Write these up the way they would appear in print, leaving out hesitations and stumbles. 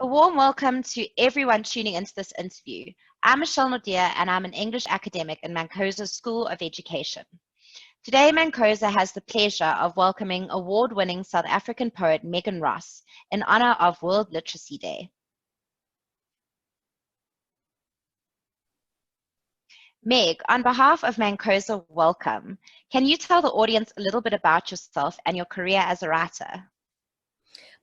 A warm welcome to everyone tuning into this interview. I'm Michelle Naude and I'm an English academic in MANCOSA School of Education. Today, MANCOSA has the pleasure of welcoming award-winning South African poet Megan Ross in honor of World Literacy Day. Meg, on behalf of MANCOSA, welcome. Can you tell the audience a little bit about yourself and your career as a writer?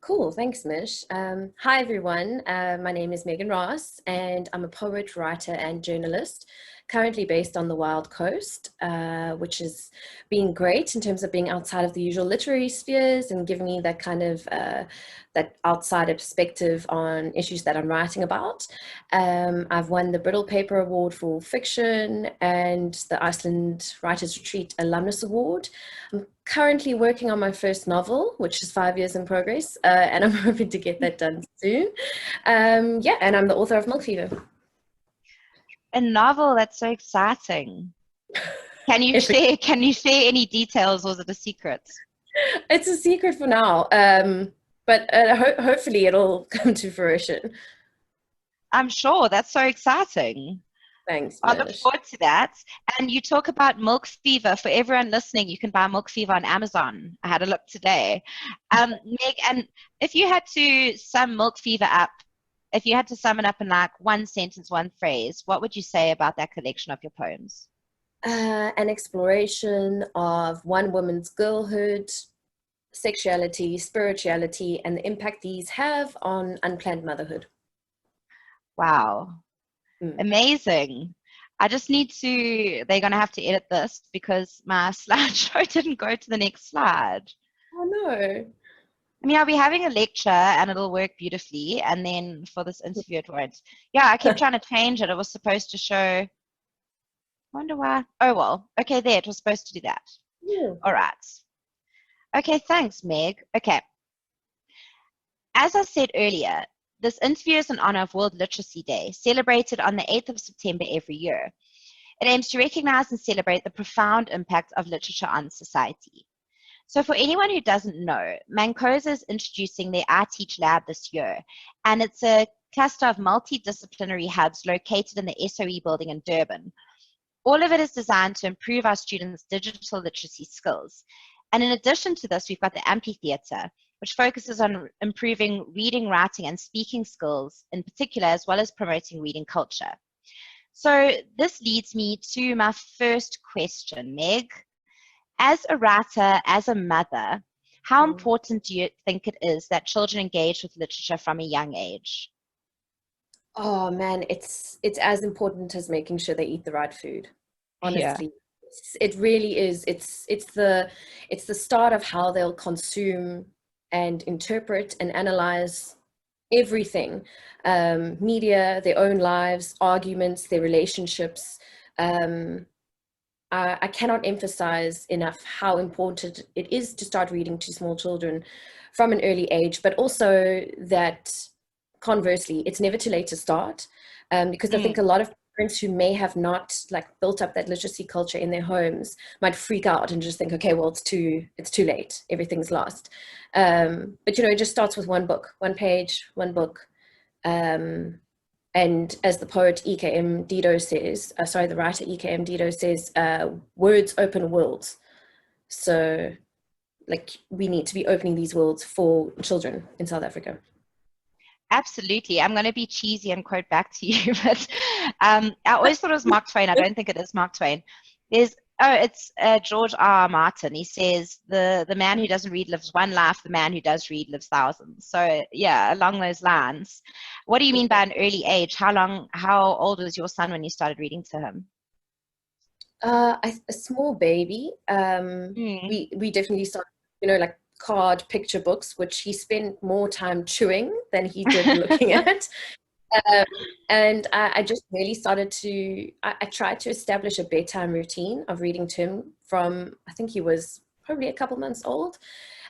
Cool, thanks, Mish. Hi, everyone. My name is Megan Ross, and I'm a poet, writer, and journalist, currently based on the Wild Coast, which has been great in terms of being outside of the usual literary spheres and giving me that kind of that outsider perspective on issues that I'm writing about. I've won the Brittle Paper Award for fiction and the Iceland Writers Retreat Alumnus Award. I'm currently working on my first novel, which is 5 years in progress, and I'm hoping to get that done soon. And I'm the author of Milk Fever. A novel, that's so exciting. Can you share any details, or is it a secret? It's a secret for now, but hopefully it'll come to fruition. I'm sure. That's so exciting. Thanks, I look forward to that. And you talk about Milk Fever. For everyone listening, you can buy Milk Fever on Amazon. I had a look today. Meg, and if you had to sum Milk Fever up, if you had to sum it up in like one sentence, one phrase, what would you say about that collection of your poems? An exploration of one woman's girlhood, sexuality, spirituality, and the impact these have on unplanned motherhood. Wow. Amazing. I just need to, they're going to have to edit this because my slideshow didn't go to the next slide. Oh no. I mean, I'll be having a lecture and it'll work beautifully. And then for this interview, it won't. Yeah, I kept trying to change it. It was supposed to show, I wonder why. Oh, well, okay, there, it was supposed to do that. Yeah. All right. Okay, thanks, Meg. Okay. As I said earlier, this interview is in honor of World Literacy Day, celebrated on the 8th of September every year. It aims to recognize and celebrate the profound impact of literature on society. So for anyone who doesn't know, MANCOSA is introducing their iTeach lab this year, and it's a cluster of multidisciplinary hubs located in the SOE building in Durban. All of it is designed to improve our students' digital literacy skills. And in addition to this, we've got the amphitheater, which focuses on improving reading, writing, and speaking skills in particular, as well as promoting reading culture. So this leads me to my first question, Meg. As a writer, as a mother, how important do you think it is that children engage with literature from a young age? Oh man, it's as important as making sure they eat the right food. Honestly, yeah. It really is. It's the start of how they'll consume and interpret and analyze everything, media, their own lives, arguments, their relationships. I cannot emphasize enough how important it is to start reading to small children from an early age, but also that conversely, it's never too late to start, because I think a lot of parents who may have not like built up that literacy culture in their homes might freak out and just think, okay, well, it's too late, everything's lost. But you know, it just starts with one book, one page, one book. And as the poet E.K.M. Dido says, the writer E.K.M. Dido says, words open worlds. So like we need to be opening these worlds for children in South Africa. Absolutely. I'm going to be cheesy and quote back to you, but I always thought it was Mark Twain. I don't think it is Mark Twain. It's George R. Martin. He says, the man who doesn't read lives one life, the man who does read lives thousands. So yeah, along those lines. What do you mean by an early age? How old was your son when you started reading to him? A small baby. We definitely started, you know, like card picture books, which he spent more time chewing than he did looking at. And I just really started to, I tried to establish a bedtime routine of reading to him from, I think he was probably a couple months old.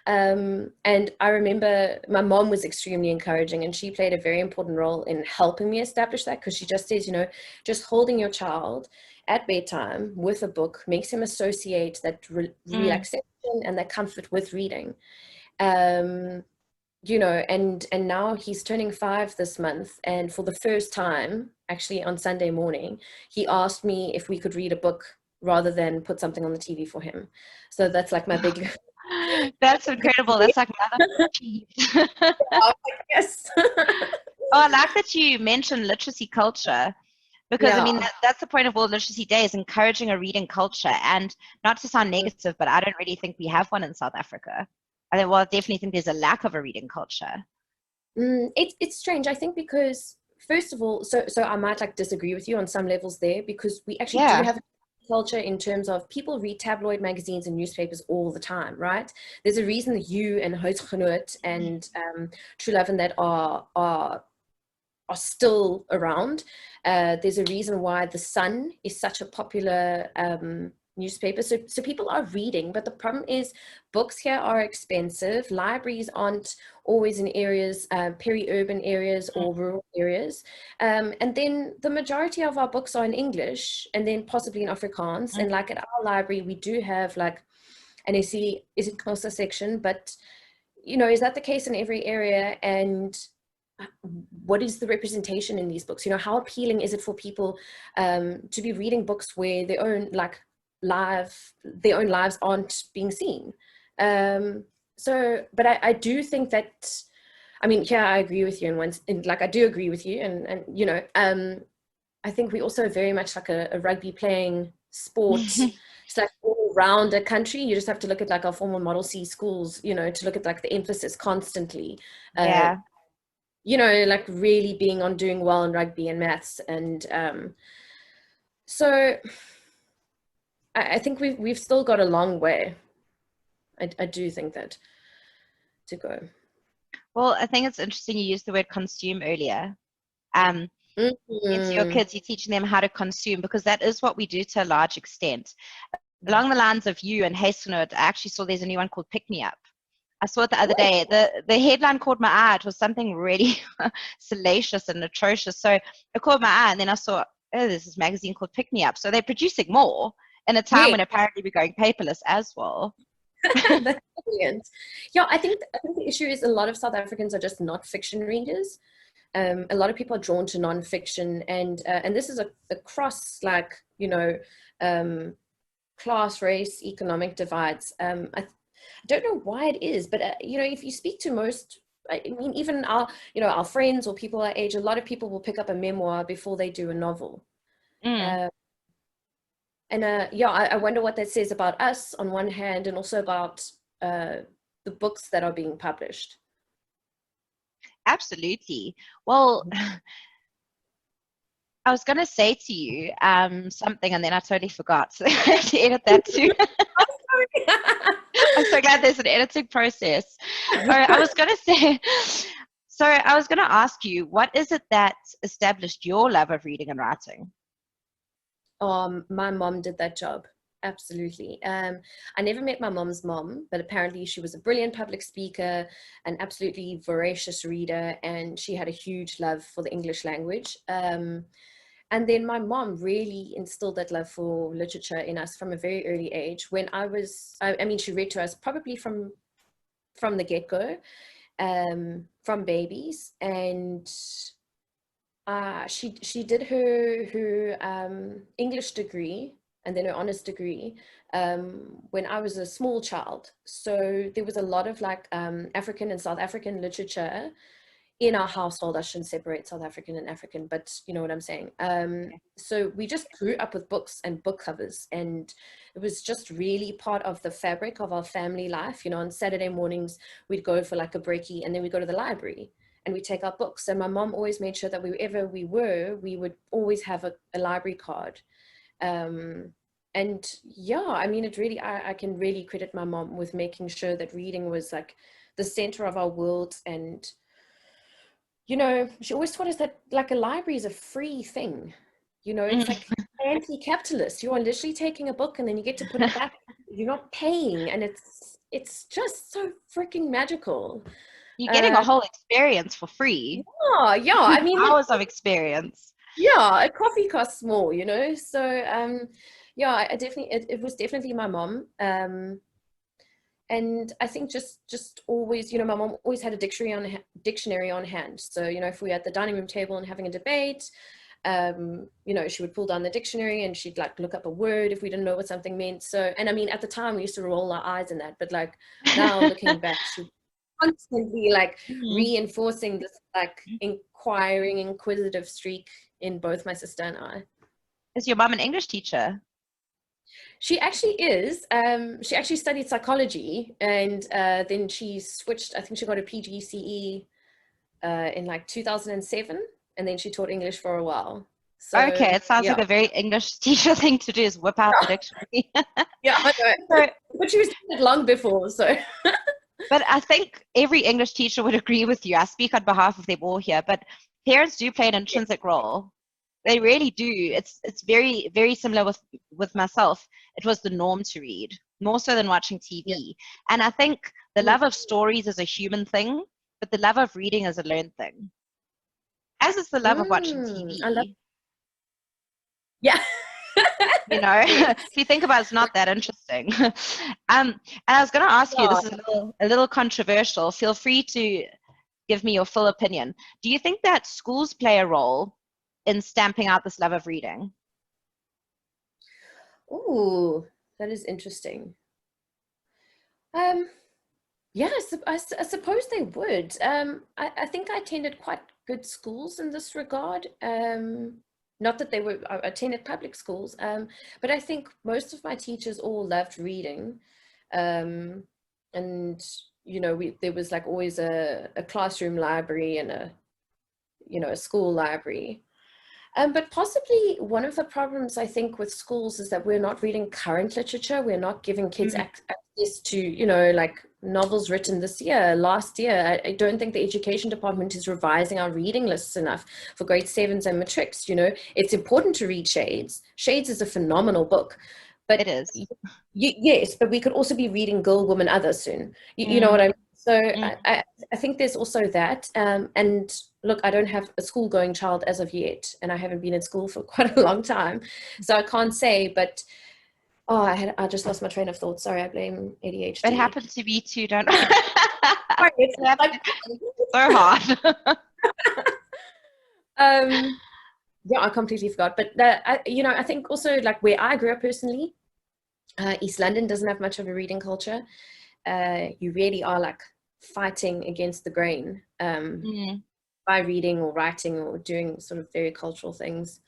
And I remember my mom was extremely encouraging, and she played a very important role in helping me establish that, because she just says, you know, just holding your child at bedtime with a book makes him associate that relaxation and that comfort with reading. you know, and now he's turning 5 this month, and for the first time, actually on Sunday morning, he asked me if we could read a book rather than put something on the TV for him. So that's like my big That's incredible. That's like another achieved. yes. Oh, I like that you mentioned literacy culture, because I mean Yeah. that's the point of World Literacy Day, is encouraging a reading culture. And not to sound negative, but I don't really think we have one in South Africa. Well, I definitely think there's a lack of a reading culture. It's strange, I think, because first of all, so I might like disagree with you on some levels there, because we actually do Yeah. have a culture in terms of people read tabloid magazines and newspapers all the time, right? There's a reason that you and Huisgenoot and True Love and that are still around. There's a reason why The Sun is such a popular newspaper. So people are reading, but the problem is books here are expensive. Libraries aren't always in areas, peri-urban areas or rural areas. And then the majority of our books are in English and then possibly in Afrikaans. And like at our library, we do have like an MANCOSA section, but you know, is that the case in every area? And what is the representation in these books? You know, how appealing is it for people to be reading books where their own lives aren't being seen? But I do think that, I mean, yeah, I agree with you, and like I do agree with you, and you know, I think we also very much like a rugby playing sport. It's like all around a country. You just have to look at like our former Model C schools, you know, to look at like the emphasis constantly. Yeah. You know, like really being on doing well in rugby and maths. And so I think we've still got a long way. I do think that to go. Well, I think it's interesting you used the word consume earlier. Into your Mm-hmm. kids, you're teaching them how to consume, because that is what we do to a large extent. Along the lines of you and Hazelnut, I actually saw there's a new one called Pick Me Up. I saw it the other day. The headline caught my eye. It was something really salacious and atrocious. So it caught my eye, and then I saw, oh, there's this magazine called Pick Me Up. So they're producing more in a time Yeah. when apparently we're going paperless as well. That's brilliant. Yeah, I think the issue is a lot of South Africans are just not fiction readers. A lot of people are drawn to nonfiction, and this is across like, you know, class, race, economic divides. I don't know why it is, but you know, if you speak to most, I mean, even our, you know, our friends or people our age, a lot of people will pick up a memoir before they do a novel. Mm. And yeah, I wonder what that says about us on one hand, and also about the books that are being published. Absolutely. Well, I was going to say to you something, and then I totally forgot. So I have to edit that too. I'm so glad there's an editing process. I was going to say, so I was going to ask you, what is it that established your love of reading and writing? My mom did that job. Absolutely. I never met my mom's mom, but apparently she was a brilliant public speaker, an absolutely voracious reader, and she had a huge love for the English language. And then my mom really instilled that love for literature in us from a very early age. When I mean, she read to us probably from the get-go, from babies, and she did her English degree and then her honors degree when I was a small child. So there was a lot of like African and South African literature in our household. I shouldn't separate South African and African, but you know what I'm saying. So we just grew up with books and book covers, and it was just really part of the fabric of our family life. You know, on Saturday mornings, we'd go for like a breakie, and then we'd go to the library and we take our books. And my mom always made sure that wherever we were, we would always have a library card. And yeah, I mean, it really, I can really credit my mom with making sure that reading was like the center of our world. And you know, she always taught us that like a library is a free thing. You know, it's like anti-capitalist. You are literally taking a book and then you get to put it back. You're not paying, and it's just so freaking magical. You're getting a whole experience for free. Yeah. I mean, Hours of experience. yeah, a coffee costs more, you know. So yeah, I definitely, it was definitely my mom. And I think just always, you know, my mom always had a dictionary on hand. So, you know, if we were at the dining room table and having a debate, you know, she would pull down the dictionary and she'd like look up a word if we didn't know what something meant. So, and I mean, at the time we used to roll our eyes in that, but like now looking back, she constantly like reinforcing this like inquiring, inquisitive streak in both my sister and I. Is your mom an English teacher? She actually is. She actually studied psychology, and then she switched. I think she got a PGCE in like 2007, and then she taught English for a while. So Okay, it sounds yeah, like a very English teacher thing to do, is whip out the dictionary. yeah, I know. So, But she was doing it long before, so. but I think every English teacher would agree with you. I speak on behalf of them all here, but parents do play an intrinsic role. They really do. It's very, very similar with myself. It was the norm to read, more so than watching TV. Yeah. And I think the love of stories is a human thing, but the love of reading is a learned thing. As is the love of watching I love. TV. Yeah. You know, Yes. if you think about it, it's not that interesting. And I was going to ask you, Yeah. this is a little controversial. Feel free to give me your full opinion. Do you think that schools play a role in stamping out this love of reading? Ooh, that is interesting. Yeah, I suppose they would. I think I attended quite good schools in this regard. Not that I attended public schools, but I think most of my teachers all loved reading. And, you know, there was like always a classroom library and a school library. But possibly one of the problems I think with schools is that we're not reading current literature. We're not giving kids access to, you know, like novels written this year, last year. I don't think the education department is revising our reading lists enough for grade 7s and matrics. You know, it's important to read Shades. Shades is a phenomenal book. But It is. yes, but we could also be reading Girl, Woman, Other soon. You know what I mean? So I think there's also that. And look, I don't have a school-going child as of yet, and I haven't been in school for quite a long time. So I can't say, but I just lost my train of thought. Sorry, I blame ADHD. It happened to me too, don't Sorry, it's like, so hard. Yeah, I completely forgot. But you know, I think also like where I grew up personally, East London doesn't have much of a reading culture. You really are like fighting against the grain by reading or writing or doing sort of very cultural things.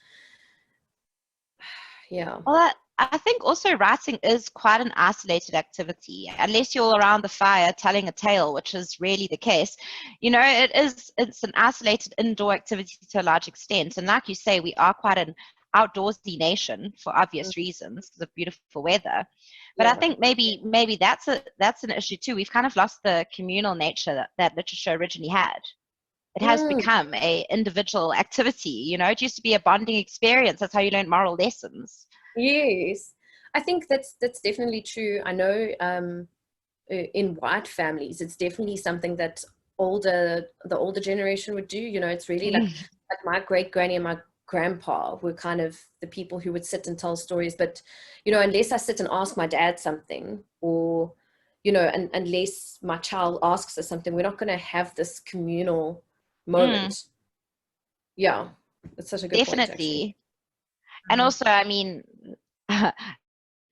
Yeah. Well, I think also writing is quite an isolated activity, unless you're around the fire telling a tale, which is really the case. You know, it's an isolated indoor activity to a large extent. And like you say, we are quite an outdoorsy nation for obvious reasons because of beautiful weather. But I think maybe that's an issue too. We've kind of lost the communal nature that literature originally had. It has become a individual activity. You know, it used to be a bonding experience. That's how you learn moral lessons. Yes, I think that's definitely true. I know in white families, it's definitely something that the older generation would do. You know, it's really like my great granny and my grandpa were kind of the people who would sit and tell stories. But, you know, unless I sit and ask my dad something, or, you know, unless my child asks us something, we're not going to have this communal moment. Yeah, that's such a good point, actually. And also, I mean,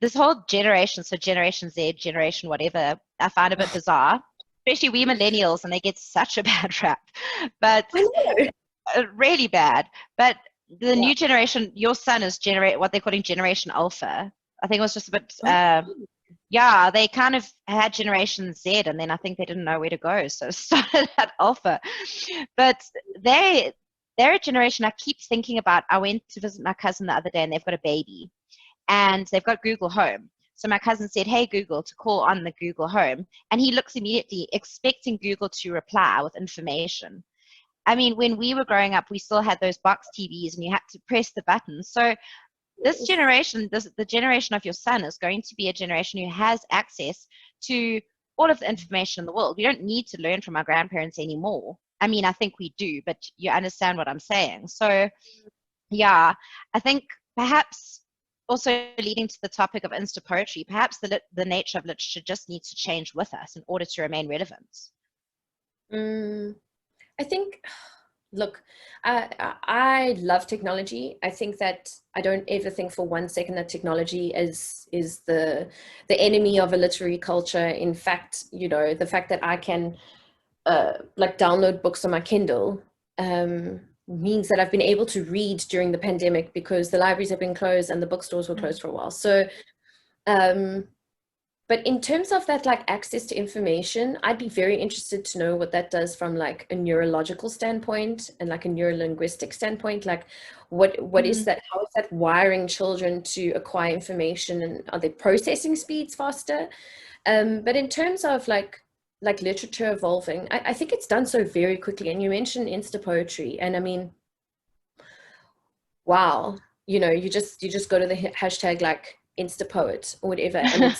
this whole generation, so Generation Z, Generation whatever, I find a bit bizarre, especially we millennials, and they get such a bad rap, but really bad. But the new generation, your son is what they're calling Generation Alpha. I think it was just a bit, yeah, they kind of had Generation Z, and then I think they didn't know where to go, so started at Alpha. But they're a generation I keep thinking about. I went to visit my cousin the other day, and they've got a baby, and they've got Google Home. So my cousin said, hey, Google, to call on the Google Home. And he looks immediately expecting Google to reply with information. I mean, when we were growing up, we still had those box TVs and you had to press the button. So this generation, the generation of your son is going to be a generation who has access to all of the information in the world. We don't need to learn from our grandparents anymore. I mean, I think we do, but you understand what I'm saying. So, yeah, I think perhaps also leading to the topic of Insta poetry, perhaps the nature of literature just needs to change with us in order to remain relevant. I think, look, I love technology. I think that I don't ever think for one second that technology is the enemy of a literary culture. In fact, you know, the fact that I can like download books on my Kindle means that I've been able to read during the pandemic because the libraries have been closed and the bookstores were closed for a while. So but in terms of that, like access to information, I'd be very interested to know what that does from like a neurological standpoint and like a neurolinguistic standpoint. Like what is that, how is that wiring children to acquire information, and are their processing speeds faster? But in terms of like literature evolving, I think it's done so very quickly. And you mentioned Insta poetry, and I mean, wow, you know, you just go to the hashtag like Insta poet or whatever, and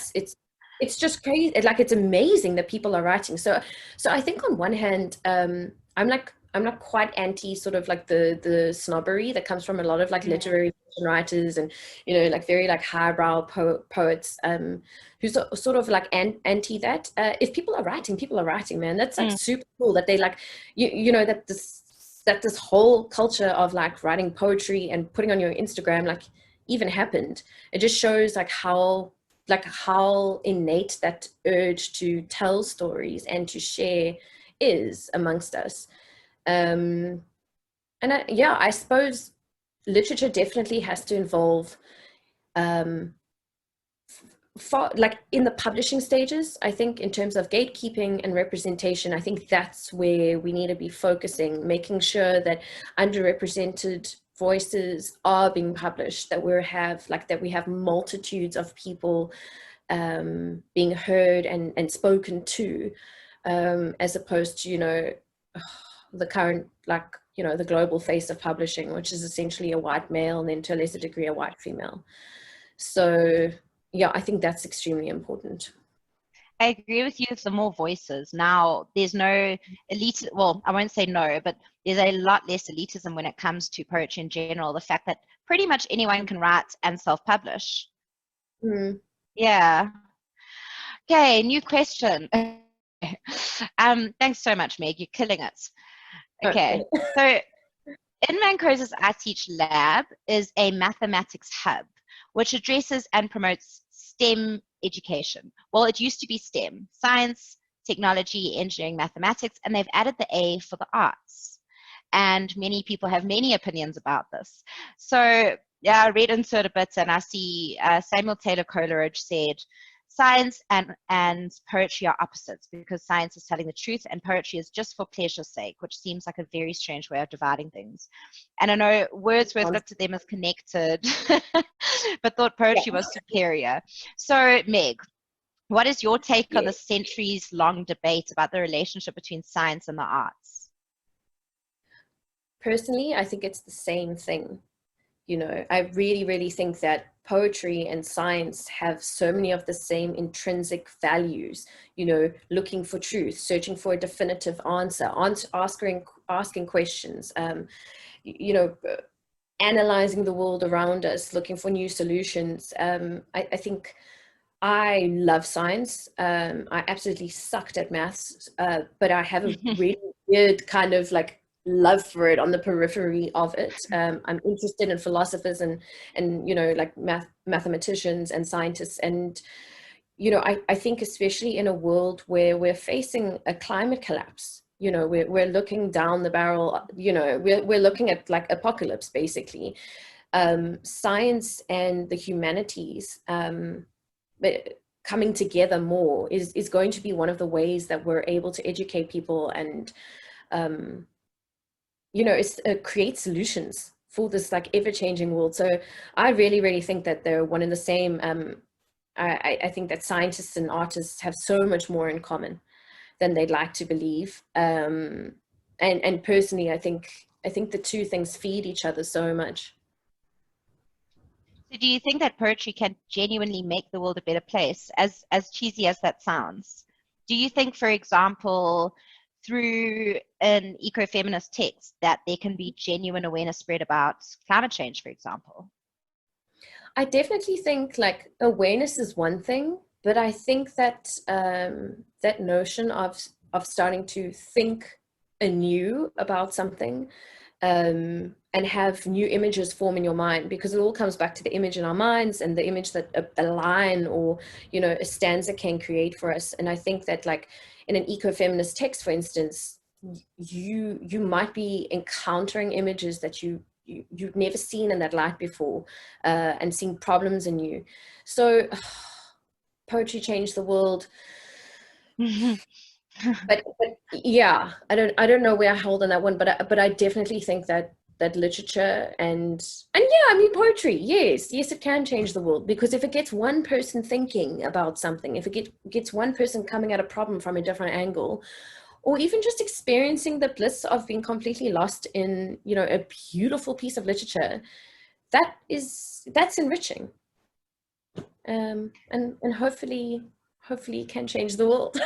it's just crazy. Like, it's amazing that people are writing. So I think on one hand, I'm not quite anti sort of like the snobbery that comes from a lot of like literary writers and, you know, like very like highbrow poets who's sort of like anti that. If people are writing, man. That's like super cool that they like, you know, that this whole culture of like writing poetry and putting on your Instagram like even happened. It just shows like how innate that urge to tell stories and to share is amongst us. And I suppose literature definitely has to involve like in the publishing stages. I think in terms of gatekeeping and representation, I think that's where we need to be focusing, making sure that underrepresented voices are being published, that we have multitudes of people being heard and spoken to, as opposed to, you know, the current, like, you know, the global face of publishing, which is essentially a white male and then to a lesser degree a white female. So yeah, I think that's extremely important. I agree with you. The more voices now, there's no elite. Well, I won't say no, but there's a lot less elitism when it comes to poetry in general. The fact that pretty much anyone can write and self-publish. Yeah. Okay, new question. Thanks so much, Meg. You're killing it. Okay, so in MANCOSA's iTeach lab is a mathematics hub, which addresses and promotes STEM education. Well, it used to be STEM, science, technology, engineering, mathematics, and they've added the A for the arts. And many people have many opinions about this. So yeah, I read into it a bit, and I see Samuel Taylor Coleridge said, science and poetry are opposites because science is telling the truth and poetry is just for pleasure's sake, which seems like a very strange way of dividing things. And I know Wordsworth looked at them as connected, but thought poetry was superior. So Meg, what is your take on the centuries-long debate about the relationship between science and the arts? Personally, I think it's the same thing. You know, I really, really think that poetry and science have so many of the same intrinsic values, you know, looking for truth, searching for a definitive answer, asking questions, you know, analyzing the world around us, looking for new solutions. I think I love science. I absolutely sucked at maths, but I have a really weird kind of like love for it on the periphery of it. I'm interested in philosophers and you know, like mathematicians and scientists. And, you know, I think especially in a world where we're facing a climate collapse, you know, we're looking down the barrel, you know, we're looking at like apocalypse, basically. Science and the humanities coming together more is going to be one of the ways that we're able to educate people and, you know, create solutions for this like ever-changing world. So I really, really think that they're one and the same. I think that scientists and artists have so much more in common than they'd like to believe. And personally, I think the two things feed each other so much. So do you think that poetry can genuinely make the world a better place, as cheesy as that sounds? Do you think, for example, through an ecofeminist text, that there can be genuine awareness spread about climate change, for example? I definitely think like awareness is one thing, but I think that that notion of starting to think anew about something, and have new images form in your mind, because it all comes back to the image in our minds and the image that a line or, you know, a stanza can create for us. And I think that like in an ecofeminist text, for instance, you might be encountering images that you've never seen in that light before, and seeing problems in you. So poetry changed the world. But yeah, I don't know where I hold on that one, but I definitely think that literature and yeah, I mean poetry, yes, it can change the world, because if it gets one person thinking about something, if it gets one person coming at a problem from a different angle, or even just experiencing the bliss of being completely lost in, you know, a beautiful piece of literature, that's enriching, and hopefully can change the world.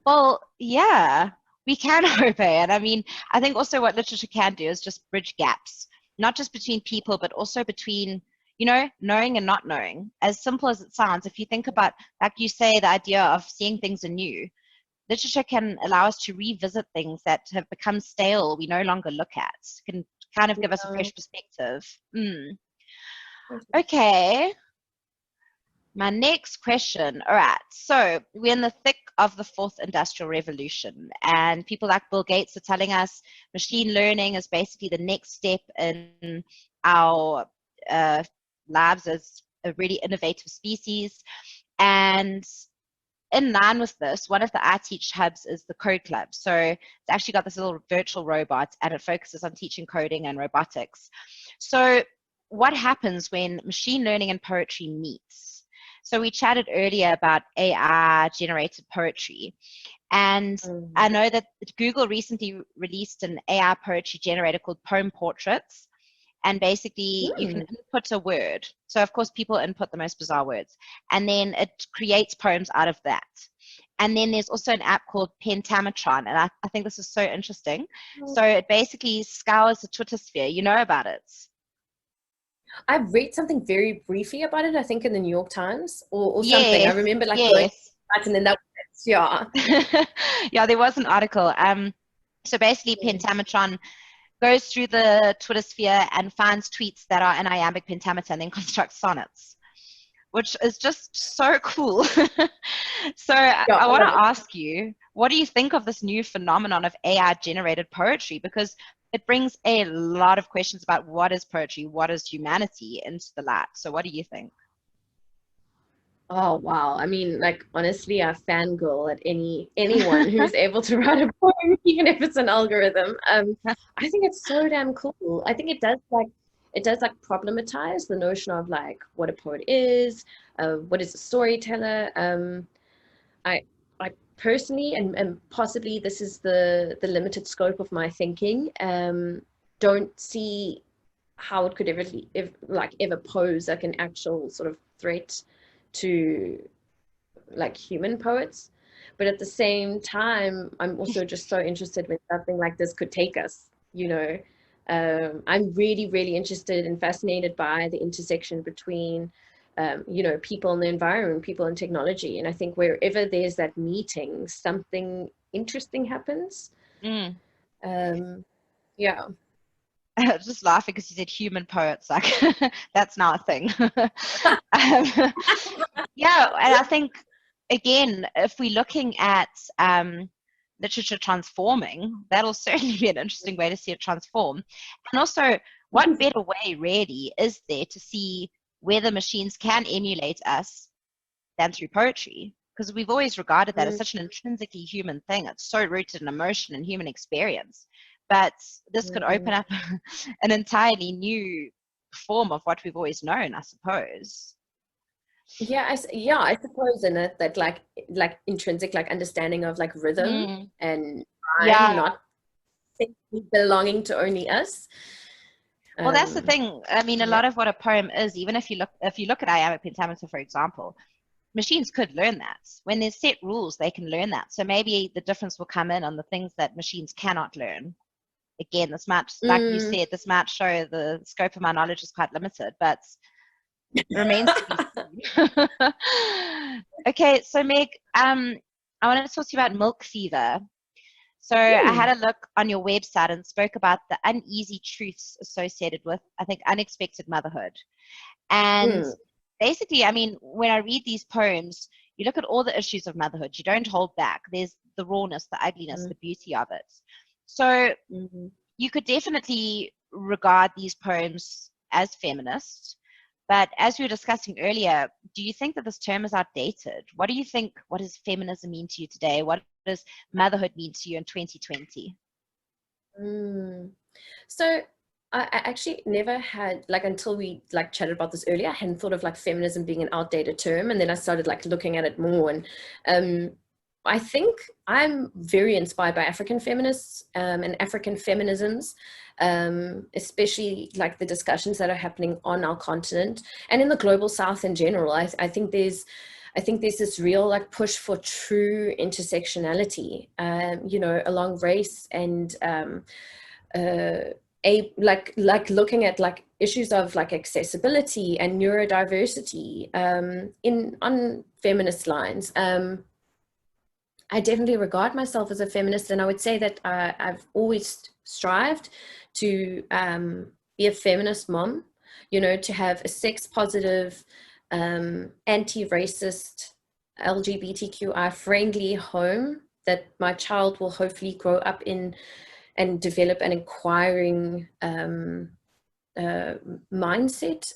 Well, yeah, we can hope, eh? And I mean, I think also what literature can do is just bridge gaps, not just between people, but also between, you know, knowing and not knowing. As simple as it sounds, if you think about, like you say, the idea of seeing things anew, literature can allow us to revisit things that have become stale, we no longer look at, can kind of give us a fresh perspective. Okay. My next question. All right. So we're in the thick of the fourth industrial revolution, and people like Bill Gates are telling us machine learning is basically the next step in our lives as a really innovative species. And in line with this, one of the iTeach hubs is the Code Club. So it's actually got this little virtual robot, and it focuses on teaching coding and robotics. So what happens when machine learning and poetry meets? So we chatted earlier about AI generated poetry. And I know that Google recently released an AI poetry generator called Poem Portraits. And basically you can input a word. So of course people input the most bizarre words. And then it creates poems out of that. And then there's also an app called Pentametron. And I think this is so interesting. So it basically scours the Twitter sphere. You know about it? I've read something very briefly about it, I think in the New York Times or something. I Yes, remember like going, yes. and then that was it. Yeah. Yeah, there was an article. So basically Pentametron goes through the Twitter sphere and finds tweets that are in iambic pentameter and then constructs sonnets, which is just so cool. So Yeah, I want to ask you, what do you think of this new phenomenon of AI generated poetry? Because it brings a lot of questions about what is poetry, what is humanity into the light. So what do you think? oh wow. I mean, like honestly, I fangirl at anyone who's able to write a poem, even if it's an algorithm. I think it's so damn cool. I think it does like problematize the notion of like what a poet is, what is a storyteller. I I personally, and possibly this is the limited scope of my thinking, don't see how it could ever pose like an actual sort of threat to like human poets. But at the same time, I'm also just so interested when something like this could take us, you know. I'm really, really interested and fascinated by the intersection between, you know, people and the environment, people and technology. And I think wherever there's that meeting, something interesting happens. Mm. Yeah. I was just laughing because you said human poets, like that's now a thing. Yeah, and I think again, if we're looking at literature transforming, that'll certainly be an interesting way to see it transform. And also, what better way really is there to see whether machines can emulate us than through poetry? Because we've always regarded that as such an intrinsically human thing. It's so rooted in emotion and human experience. But this could open up an entirely new form of what we've always known, I suppose. Yeah, I suppose in it that like intrinsic like understanding of like rhythm and time Yeah. not belonging to only us. Well, that's the thing. I mean, a Yeah. lot of what a poem is, even if you look at iambic pentameter, for example, machines could learn that. When there's set rules, they can learn that. So maybe the difference will come in on the things that machines cannot learn. again, this might, like you said, this might show the scope of my knowledge is quite limited, but remains to be seen. Okay, so Meg, I wanted to talk to you about milk fever. So I had a look on your website and spoke about the uneasy truths associated with, I think, unexpected motherhood. And basically, I mean, when I read these poems, you look at all the issues of motherhood. You don't hold back. There's the rawness, the ugliness, the beauty of it. So you could definitely regard these poems as feminist. But as we were discussing earlier, do you think that this term is outdated? What do you think, what does feminism mean to you today? What does motherhood mean to you in 2020? So I actually never had, like, until we like chatted about this earlier, I hadn't thought of like feminism being an outdated term. And then I started like looking at it more. And I think I'm very inspired by African feminists and African feminisms, especially like the discussions that are happening on our continent and in the global South in general. I think there's this real like push for true intersectionality, you know, along race and like looking at like issues of like accessibility and neurodiversity on feminist lines. I definitely regard myself as a feminist, and I would say that I've always strived to be a feminist mom, you know, to have a sex positive, anti-racist, LGBTQI friendly home that my child will hopefully grow up in and develop an inquiring mindset.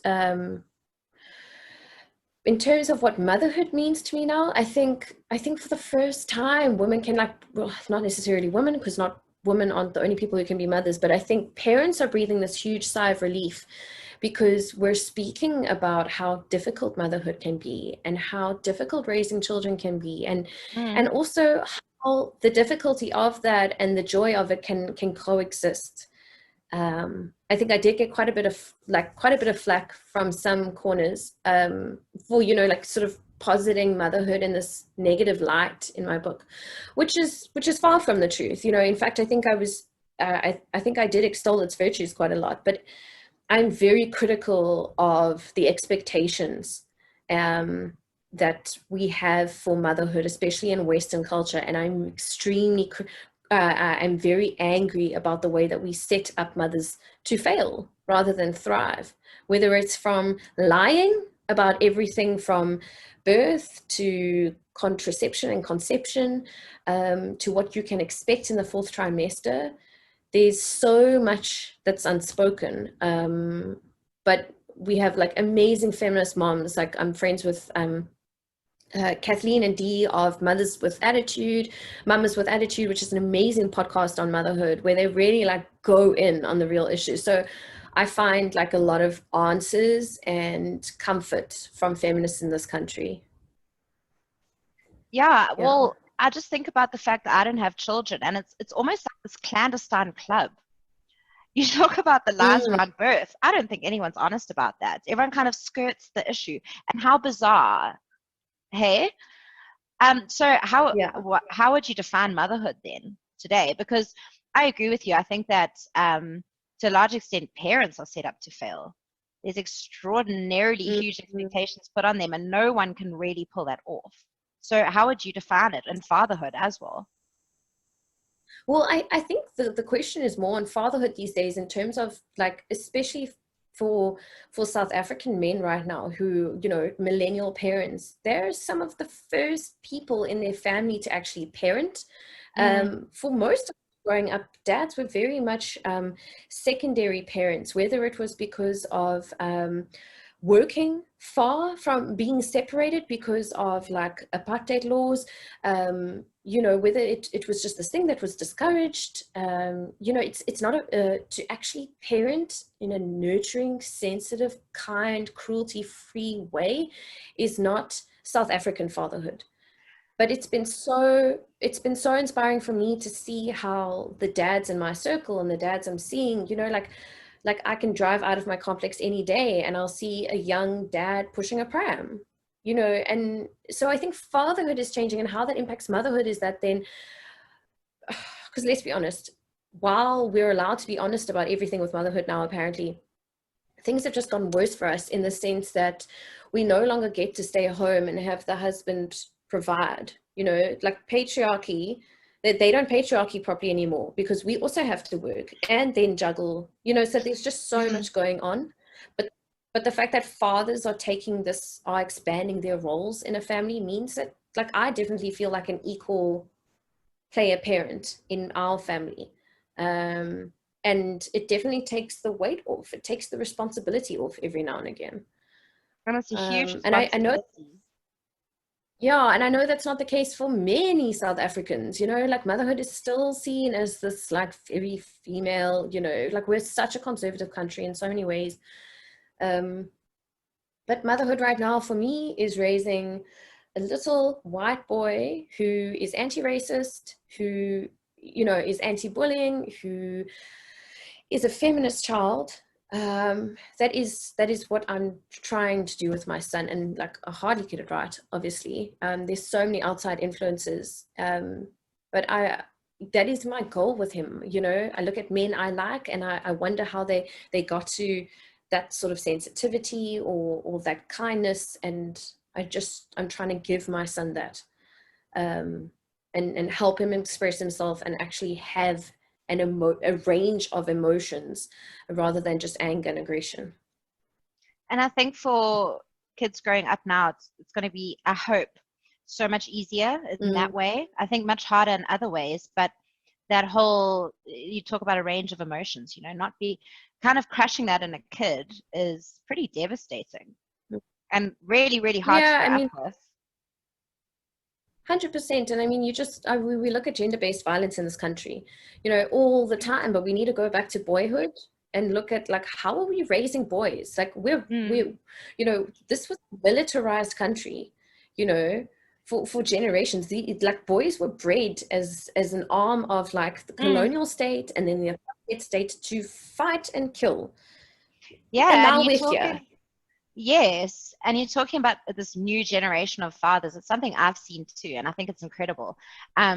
In terms of what motherhood means to me now, I think for the first time, women can, like, well, not necessarily women, because not women aren't the only people who can be mothers, but I think parents are breathing this huge sigh of relief, because we're speaking about how difficult motherhood can be and how difficult raising children can be, and also how the difficulty of that and the joy of it can coexist. I think I did get quite a bit of flack from some corners for, you know, like sort of positing motherhood in this negative light in my book, which is far from the truth. You know, in fact, I think I think I did extol its virtues quite a lot, but I'm very critical of the expectations that we have for motherhood, especially in Western culture, and I'm extremely I'm very angry about the way that we set up mothers to fail rather than thrive, whether it's from lying about everything from birth to contraception and conception, to what you can expect in the fourth trimester. There's so much that's unspoken, but we have like amazing feminist moms. Like, I'm friends with Kathleen and Dee of Mamas with Attitude, which is an amazing podcast on motherhood, where they really like go in on the real issues. So I find like a lot of answers and comfort from feminists in this country. Yeah, well, I just think about the fact that I don't have children, and it's almost like this clandestine club. You talk about the lies around birth. I don't think anyone's honest about that. Everyone kind of skirts the issue, and how bizarre. Hey, so how would you define motherhood then today? Because I agree with you. I think that to a large extent, parents are set up to fail. There's extraordinarily huge expectations put on them, and no one can really pull that off. So how would you define it in fatherhood as well? Well, I think the question is more on fatherhood these days, in terms of like, especially for South African men right now who, you know, millennial parents, they're some of the first people in their family to actually parent. For most of growing up, dads were very much secondary parents, whether it was because of working far from being separated because of like apartheid laws, you know, whether it was just this thing that was discouraged. You know, it's not to actually parent in a nurturing, sensitive, kind, cruelty-free way is not South African fatherhood. But it's been so inspiring for me to see how the dads in my circle and the dads I'm seeing, you know, like I can drive out of my complex any day and I'll see a young dad pushing a pram, you know. And so I think fatherhood is changing, and how that impacts motherhood is that then, because let's be honest, while we're allowed to be honest about everything with motherhood now, apparently things have just gotten worse for us, in the sense that we no longer get to stay home and have the husband provide, you know, like patriarchy, that they don't patriarchy properly anymore, because we also have to work and then juggle, you know, so there's just so much going on. But the fact that fathers are taking this, are expanding their roles in a family, means that, like, I definitely feel like an equal player parent in our family. And it definitely takes the weight off. It takes the responsibility off every now and again. And it's a huge And I know, responsibility. yeah, and I know that's not the case for many South Africans, you know, like motherhood is still seen as this like very female, you know, like we're such a conservative country in so many ways. But motherhood right now for me is raising a little white boy who is anti-racist, who, you know, is anti-bullying, who is a feminist child. That is what I'm trying to do with my son, and like I hardly get it right, obviously. There's so many outside influences, but that is my goal with him. You know, I look at men I like, and I wonder how they got to that sort of sensitivity or that kindness, and I'm trying to give my son that, and help him express himself and actually have a range of emotions rather than just anger and aggression. And I think for kids growing up now, it's going to be, I hope, so much easier in that way. I think much harder in other ways, but that whole, you talk about a range of emotions, you know, not be kind of crushing that in a kid is pretty devastating and really, really hard to grow up with. 100%. And I mean, we look at gender-based violence in this country, you know, all the time, but we need to go back to boyhood and look at like, how are we raising boys? Like we're, you know, this was a militarized country, you know, for generations. Like boys were bred as an arm of like the colonial state and then the apartheid state to fight and kill. Yeah. And now we're here. Yes, and you're talking about this new generation of fathers. It's something I've seen too, and I think it's incredible. I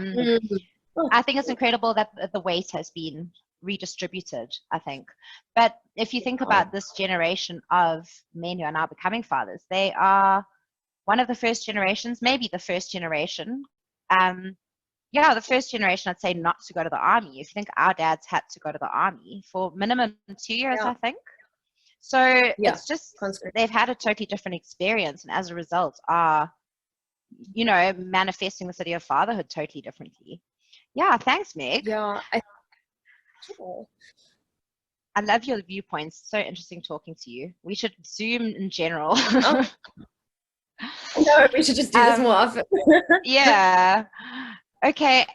think it's incredible that the weight has been redistributed, I think. But if you think about this generation of men who are now becoming fathers, they are one of the first generations, maybe the first generation. The first generation, I'd say, not to go to the army. If you think our dads had to go to the army for minimum 2 years, I think. So it's just, they've had a totally different experience, and as a result are, you know, manifesting this idea of fatherhood totally differently. Yeah, thanks, Meg. Yeah, I love your viewpoints. So interesting talking to you. We should Zoom in general. No, we should just do this more often. Yeah. Okay.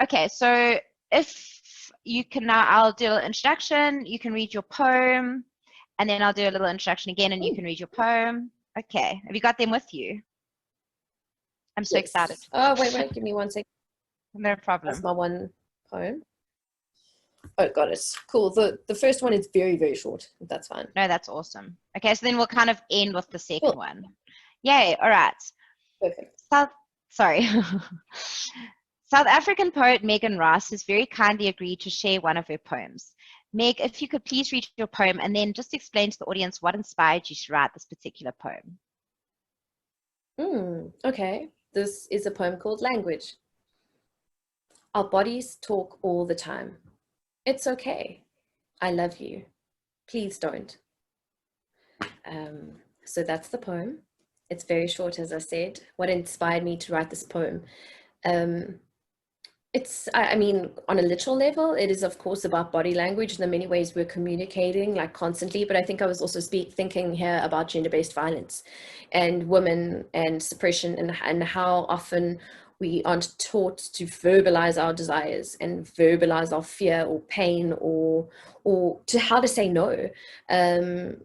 Okay, so if you can now, I'll do an introduction, you can read your poem, and then I'll do a little introduction again, and you can read your poem. Okay, have you got them with you? I'm so excited. Oh, wait, give me 1 second. No problem. That's my one poem. Oh, got it. Cool. The first one is very, very short. That's fine. No, that's awesome. Okay, so then we'll kind of end with the second one. Yay, all right. Perfect. Sorry. South African poet Megan Ross has very kindly agreed to share one of her poems. Meg, if you could please read your poem and then just explain to the audience what inspired you to write this particular poem. Okay. This is a poem called Language. Our bodies talk all the time. It's okay. I love you. Please don't. So that's the poem. It's very short, as I said. What inspired me to write this poem? I mean, on a literal level, it is of course about body language. In the many ways we're communicating like constantly, but I think I was also thinking here about gender-based violence and women and suppression, and how often we aren't taught to verbalize our desires and verbalize our fear or pain or to how to say no. And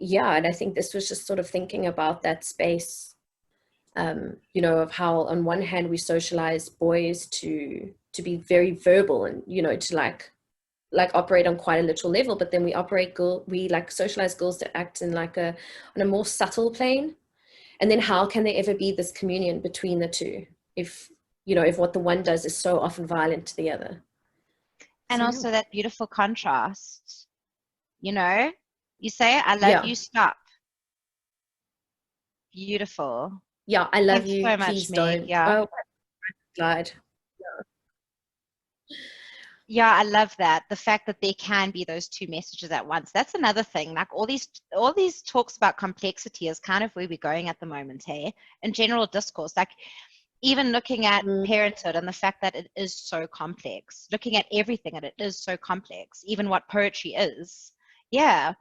I think this was just sort of thinking about that space, you know, of how on one hand we socialize boys to be very verbal and, you know, to like operate on quite a literal level, but then we socialize girls to act in like on a more subtle plane. And then how can there ever be this communion between the two if, you know, if what the one does is so often violent to the other? And So yeah. also that beautiful contrast, you know, you say, I love Yeah. you, stop. Beautiful. Yeah, I love Thanks you, so much, please Meg. don't. Yeah. Oh, glad. Yeah, I love that. The fact that there can be those two messages at once. That's another thing. Like all these talks about complexity is kind of where we're going at the moment, hey? In general discourse. Like even looking at parenthood and the fact that it is so complex, looking at everything and it is so complex, even what poetry is. Yeah.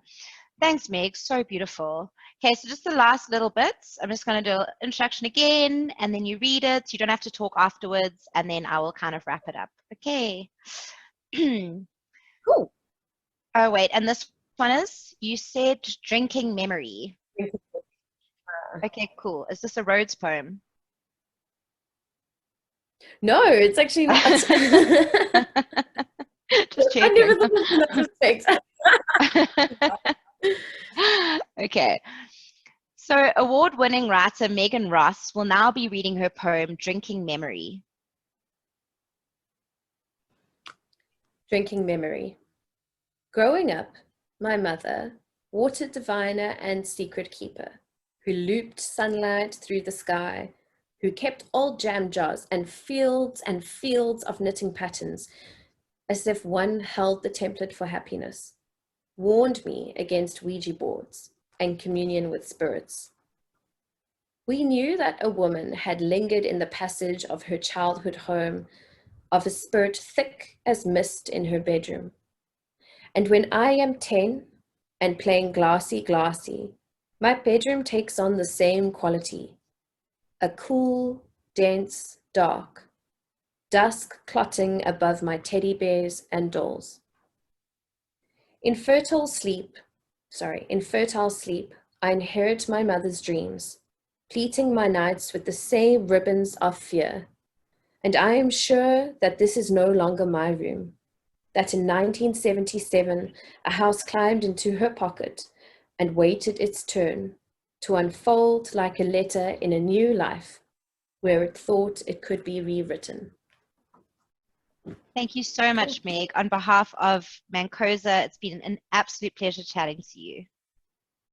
Thanks, Meg. So beautiful. Okay, so just the last little bits. I'm just going to do an introduction again, and then you read it. You don't have to talk afterwards, and then I will kind of wrap it up. Okay. Cool. Oh, wait. And this one is, you said drinking memory. Okay, cool. Is this a Rhodes poem? No, it's actually not. Just I never checking. thought of it in that respect. Okay. So award-winning writer Megan Ross will now be reading her poem, Drinking Memory. Drinking memory. Growing up, my mother, water diviner and secret keeper, who looped sunlight through the sky, who kept old jam jars and fields of knitting patterns, as if one held the template for happiness, warned me against Ouija boards and communion with spirits. We knew that a woman had lingered in the passage of her childhood home, of a spirit thick as mist in her bedroom. And when I am 10 and playing glassy, my bedroom takes on the same quality, a cool, dense, dark, dusk clotting above my teddy bears and dolls. In fertile sleep, I inherit my mother's dreams, pleating my nights with the same ribbons of fear. And I am sure that this is no longer my room, that in 1977, a house climbed into her pocket and waited its turn to unfold like a letter in a new life where it thought it could be rewritten. Thank you so much, Meg. On behalf of MANCOSA, it's been an absolute pleasure chatting to you.